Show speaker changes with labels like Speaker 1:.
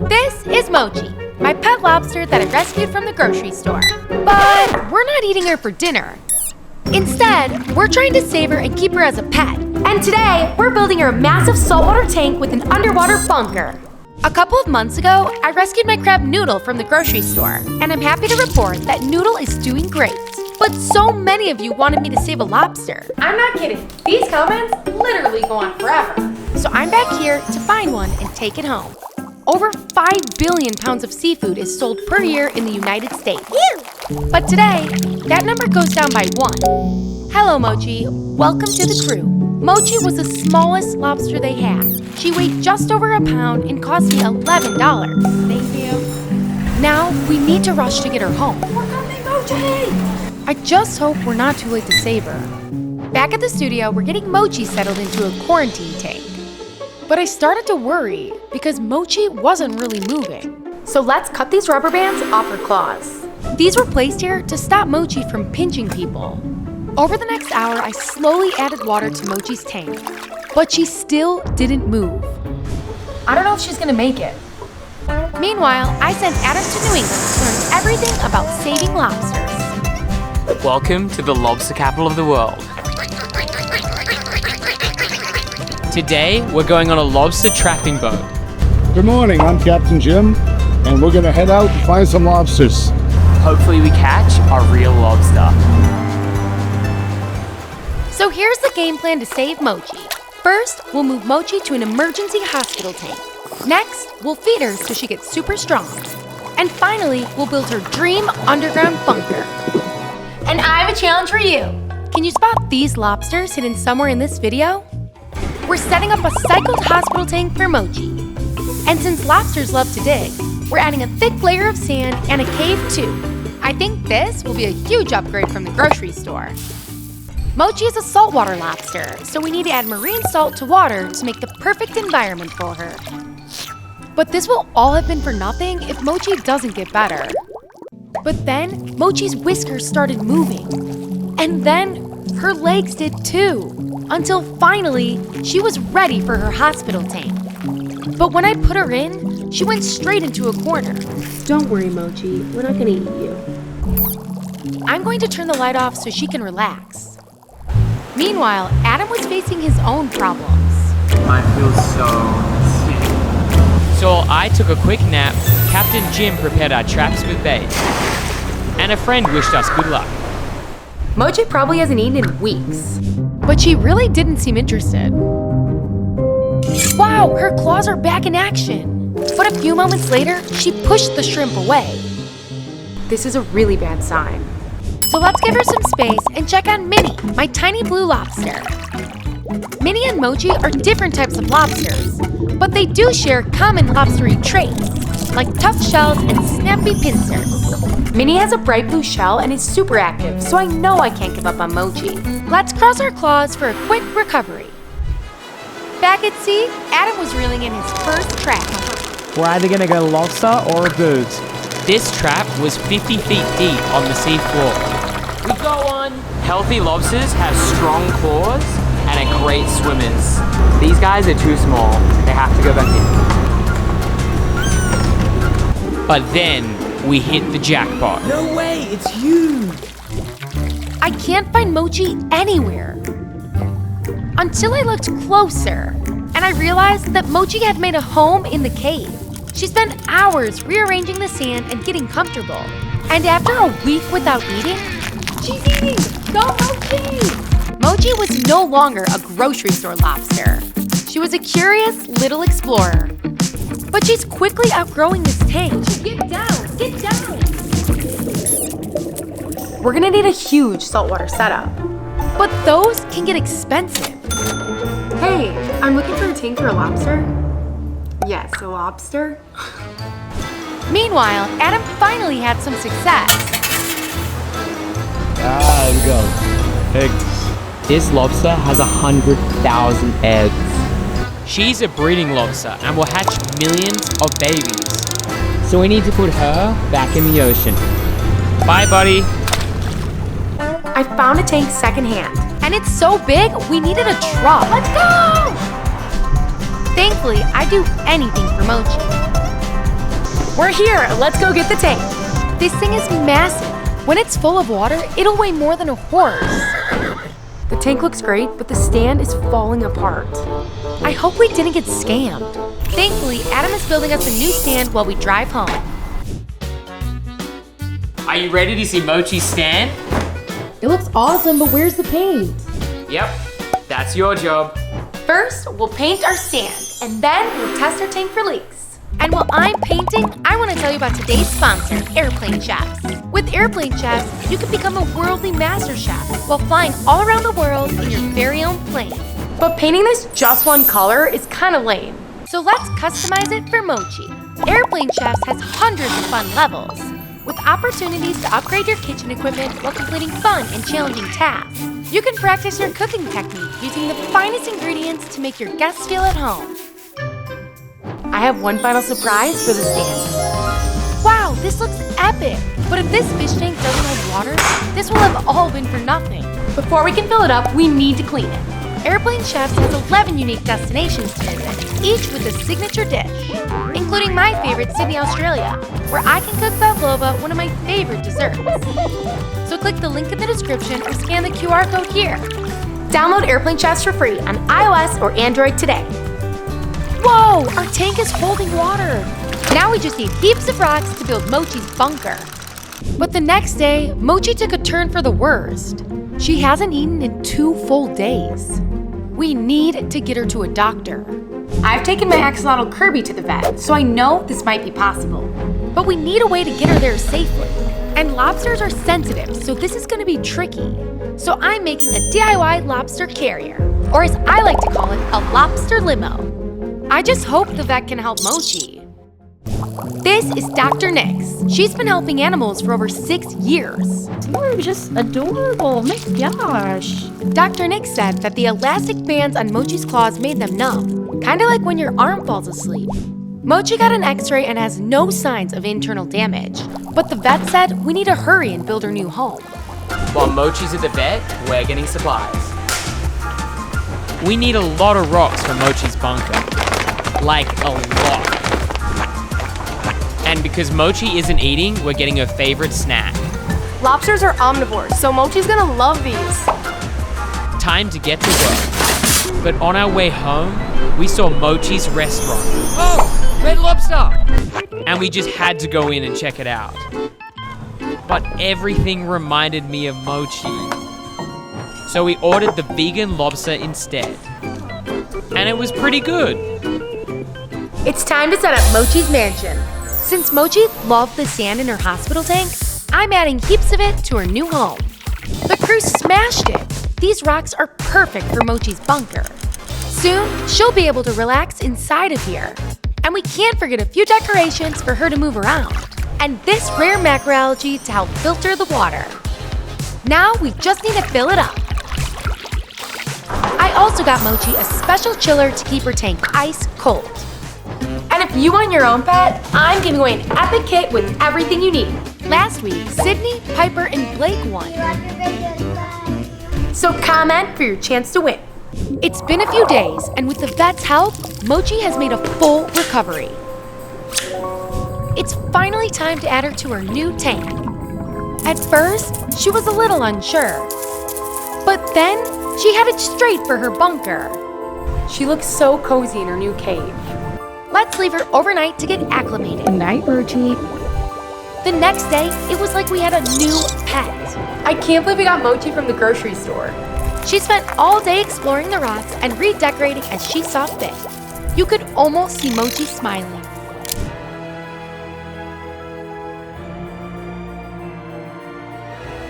Speaker 1: This is Mochi, my pet lobster that I rescued from the grocery store. But we're not eating her for dinner. Instead, we're trying to save her and keep her as a pet. And today, we're building her a massive saltwater tank with an underwater bunker. A couple of months ago, I rescued my crab Noodle from the grocery store, and I'm happy to report that Noodle is doing great. But so many of you wanted me to save a lobster. I'm not kidding. These comments literally go on forever. So I'm back here to find one and take it home. Over 5 billion pounds of seafood is sold per year in the United States. Ew. But today, that number goes down by 1. Hello, Mochi. Welcome to the crew. Mochi was the smallest lobster they had. She weighed just over a pound and cost me $11. Thank you. Now, we need to rush to get her home. We're coming, Mochi! I just hope we're not too late to save her. Back at the studio, we're getting Mochi settled into a quarantine tank. But I started to worry because Mochi wasn't really moving. So let's cut these rubber bands off her claws. These were placed here to stop Mochi from pinching people. Over the next hour, I slowly added water to Mochi's tank, but she still didn't move. I don't know if she's gonna make it. Meanwhile, I sent Adam to New England to learn everything about saving lobsters.
Speaker 2: Welcome to the lobster capital of the world. Today, we're going on a lobster trapping boat.
Speaker 3: Good morning, I'm Captain Jim, and we're gonna head out and find some lobsters.
Speaker 2: Hopefully we catch a real lobster.
Speaker 1: So here's the game plan to save Mochi. First, we'll move Mochi to an emergency hospital tank. Next, we'll feed her so she gets super strong. And finally, we'll build her dream underground bunker. And I have a challenge for you. Can you spot these lobsters hidden somewhere in this video? We're setting up a cycled hospital tank for Mochi. And since lobsters love to dig, we're adding a thick layer of sand and a cave too. I think this will be a huge upgrade from the grocery store. Mochi is a saltwater lobster, so we need to add marine salt to water to make the perfect environment for her. But this will all have been for nothing if Mochi doesn't get better. But then, Mochi's whiskers started moving. And then, her legs did too. Until finally, she was ready for her hospital tank. But when I put her in, she went straight into a corner.
Speaker 4: Don't worry, Mochi. We're not gonna eat you.
Speaker 1: I'm going to turn the light off so she can relax. Meanwhile, Adam was facing his own problems.
Speaker 2: I feel so sick. So I took a quick nap, Captain Jim prepared our traps with bait, and a friend wished us good luck.
Speaker 1: Mochi probably hasn't eaten in weeks, but she really didn't seem interested. Wow, her claws are back in action. But a few moments later, she pushed the shrimp away. This is a really bad sign. So let's give her some space and check on Minnie, my tiny blue lobster. Minnie and Mochi are different types of lobsters, but they do share common lobstery traits, like tough shells and snappy pincers. Minnie has a bright blue shell and is super active, so I know I can't give up on Mochi. Let's cross our claws for a quick recovery. Back at sea, Adam was reeling in his first trap.
Speaker 5: We're either gonna go lobster or a bird.
Speaker 2: This trap was 50 feet deep on the sea floor. We go on! Healthy lobsters have strong claws and are great swimmers. These guys are too small. They have to go back in. But then, we hit the jackpot.
Speaker 5: No way, it's huge!
Speaker 1: I can't find Mochi anywhere. Until I looked closer, and I realized that Mochi had made a home in the cave. She spent hours rearranging the sand and getting comfortable. And after a week without eating, she's eating! Go, Mochi! Mochi was no longer a grocery store lobster. She was a curious little explorer. But she's quickly outgrowing this tank. Get down! Get down! We're gonna need a huge saltwater setup. But those can get expensive. Hey, I'm looking for a tank for a lobster. Yes, a lobster. Meanwhile, Adam finally had some success.
Speaker 5: There we go. Eggs.
Speaker 2: This lobster has 100,000 eggs. She's a breeding lobster and will hatch millions of babies. So we need to put her back in the ocean. Bye, buddy.
Speaker 1: I found a tank secondhand, and it's so big, we needed a truck. Let's go! Thankfully, I'd do anything for Mochi. We're here, let's go get the tank. This thing is massive. When it's full of water, it'll weigh more than a horse. The tank looks great, but the stand is falling apart. I hope we didn't get scammed. Thankfully, Adam is building us a new stand while we drive home.
Speaker 2: Are you ready to see Mochi's stand?
Speaker 1: It looks awesome, but where's the paint?
Speaker 2: Yep, that's your job.
Speaker 1: First, we'll paint our stand, and then we'll test our tank for leaks. And while I'm painting, I want to tell you about today's sponsor, Airplane Chefs. With Airplane Chefs, you can become a worldly master chef while flying all around the world in your very own plane. But painting this just one color is kind of lame. So let's customize it for Mochi. Airplane Chefs has hundreds of fun levels, with opportunities to upgrade your kitchen equipment while completing fun and challenging tasks. You can practice your cooking technique using the finest ingredients to make your guests feel at home. I have one final surprise for the stand. Wow, this looks epic! But if this fish tank doesn't hold water, this will have all been for nothing. Before we can fill it up, we need to clean it. Airplane Chefs has 11 unique destinations to visit, each with a signature dish, including my favorite, Sydney, Australia, where I can cook pavlova, one of my favorite desserts. So click the link in the description or scan the QR code here. Download Airplane Chefs for free on iOS or Android today. Whoa, our tank is holding water. Now we just need heaps of rocks to build Mochi's bunker. But the next day, Mochi took a turn for the worst. She hasn't eaten in 2 full days. We need to get her to a doctor. I've taken my axolotl Kirby to the vet, so I know this might be possible. But we need a way to get her there safely. And lobsters are sensitive, so this is gonna be tricky. So I'm making a DIY lobster carrier, or as I like to call it, a lobster limo. I just hope the vet can help Mochi. This is Dr. Nix. She's been helping animals for over 6 years.
Speaker 4: You're just adorable. My gosh.
Speaker 1: Dr. Nix said that the elastic bands on Mochi's claws made them numb, kind of like when your arm falls asleep. Mochi got an x-ray and has no signs of internal damage, but the vet said we need to hurry and build her new home.
Speaker 2: While Mochi's at the vet, we're getting supplies. We need a lot of rocks for Mochi's bunker. Like a lot. And because Mochi isn't eating, we're getting her favorite snack.
Speaker 1: Lobsters are omnivores, so Mochi's gonna love these.
Speaker 2: Time to get to work. But on our way home, we saw Mochi's restaurant. Oh, Red Lobster! And we just had to go in and check it out. But everything reminded me of Mochi. So we ordered the vegan lobster instead. And it was pretty good.
Speaker 1: It's time to set up Mochi's mansion. Since Mochi loved the sand in her hospital tank, I'm adding heaps of it to her new home. The crew smashed it. These rocks are perfect for Mochi's bunker. Soon, she'll be able to relax inside of here. And we can't forget a few decorations for her to move around. And this rare macroalgae to help filter the water. Now we just need to fill it up. I also got Mochi a special chiller to keep her tank ice cold. And if you want your own pet, I'm giving away an epic kit with everything you need. Last week, Sydney, Piper, and Blake won. So comment for your chance to win. It's been a few days, and with the vet's help, Mochi has made a full recovery. It's finally time to add her to her new tank. At first, she was a little unsure. But then, she headed straight for her bunker. She looks so cozy in her new cave. Let's leave her overnight to get acclimated.
Speaker 4: Night, Mochi.
Speaker 1: The next day, it was like we had a new pet. I can't believe we got Mochi from the grocery store. She spent all day exploring the rocks and redecorating as she saw fit. You could almost see Mochi smiling.